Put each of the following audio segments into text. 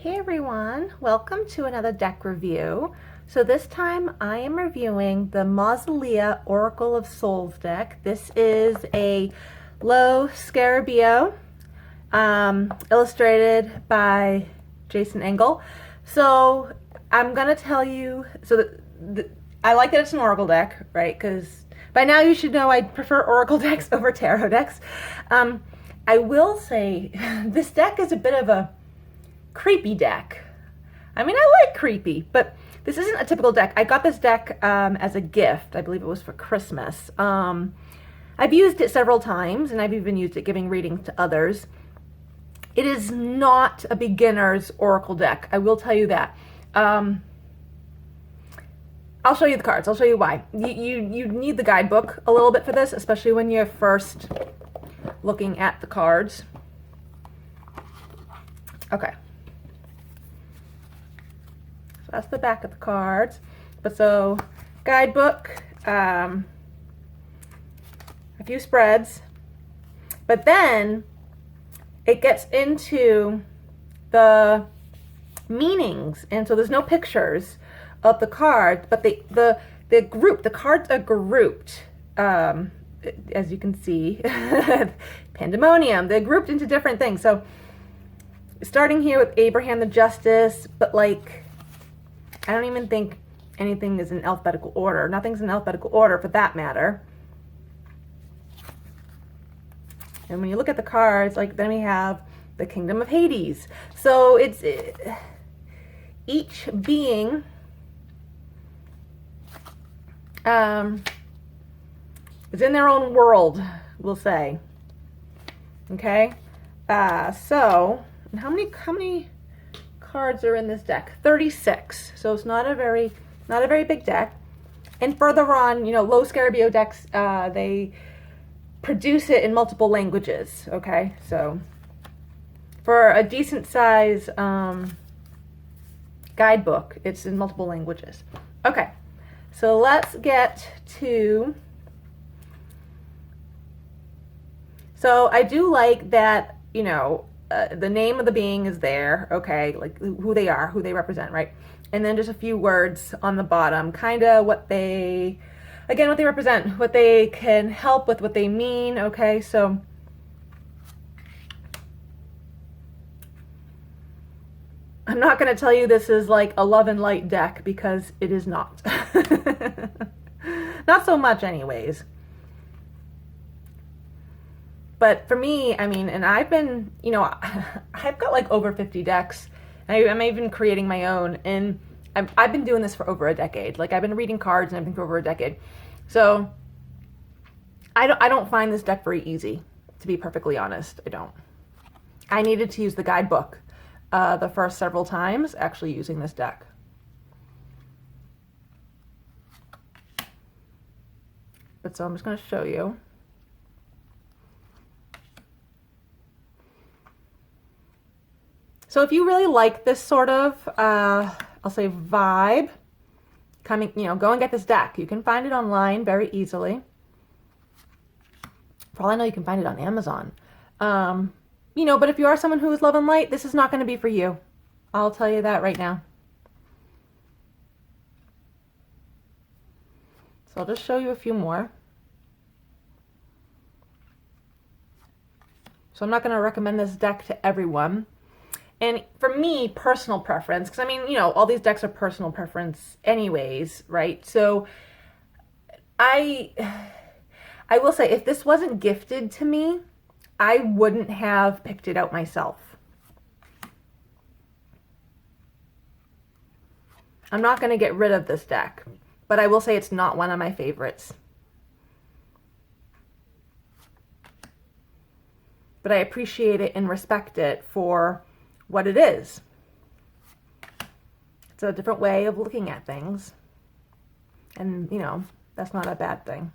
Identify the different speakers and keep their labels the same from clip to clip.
Speaker 1: Hey everyone, welcome to another deck review. So this time I am reviewing the Mausolea Oracle of Souls deck. This is a Lo Scarabeo, illustrated by Jason Engel. So I'm going to tell you, I like that it's an Oracle deck, right? Because by now you should know I prefer Oracle decks over Tarot decks. I will say this deck is a bit of a creepy deck. I mean, I like creepy, but this isn't a typical deck. I got this deck as a gift. I believe it was for Christmas. I've used it several times, and I've even used it giving readings to others. It is not a beginner's Oracle deck. I will tell you that. I'll show you the cards. I'll show you why. You need the guidebook a little bit for this, especially when you're first looking at the cards. Okay. So that's the back of the cards. But so, guidebook, a few spreads, but then it gets into the meanings, and so there's no pictures of the cards, but the cards are grouped, as you can see, pandemonium. They're grouped into different things. So starting here with Abraham the Justice, but like, I don't even think anything is in alphabetical order. Nothing's in alphabetical order for that matter. And when you look at the cards, like, then we have the Kingdom of Hades. So it's each being is in their own world, we'll say. Okay? So how many cards are in this deck? 36. So it's not a very big deck. And further on, you know, Lo Scarabeo decks, they produce it in multiple languages. Okay, so for a decent size guidebook, it's in multiple languages. Okay, so let's get to. So I do like that, you know, the name of the being is there, okay, like who they are, who they represent, right? And then just a few words on the bottom, kind of what they represent, what they can help with, what they mean, okay? So I'm not going to tell you this is like a love and light deck, because it is not. Not so much anyways. But for me, I mean, and I've been, you know, I've got like over 50 decks. I'm even creating my own, and I've been doing this for over a decade. Like, I've been reading cards and everything for over a decade. So I don't find this deck very easy, to be perfectly honest. I don't. I needed to use the guidebook the first several times actually using this deck. But so I'm just going to show you. So if you really like this sort of, I'll say vibe, coming, you know, go and get this deck. You can find it online very easily. For all I know, you can find it on Amazon. You know, but if you are someone who is love and light, this is not going to be for you. I'll tell you that right now. So I'll just show you a few more. So I'm not going to recommend this deck to everyone. And for me, personal preference, because I mean, you know, all these decks are personal preference anyways, right? So I will say, if this wasn't gifted to me, I wouldn't have picked it out myself. I'm not going to get rid of this deck, but I will say it's not one of my favorites. But I appreciate it and respect it for what it is. It's a different way of looking at things. And, you know, that's not a bad thing.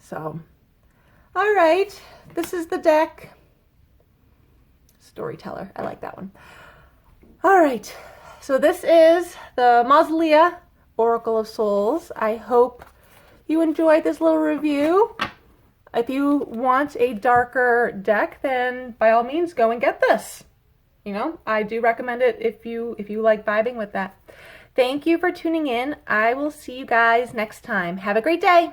Speaker 1: So, all right. This is the deck. Storyteller. I like that one. All right. So this is the Mausolea Oracle of Souls. I hope you enjoyed this little review. If you want a darker deck, then by all means go and get this. You know, I do recommend it if you like vibing with that. Thank you for tuning in. I will see you guys next time. Have a great day.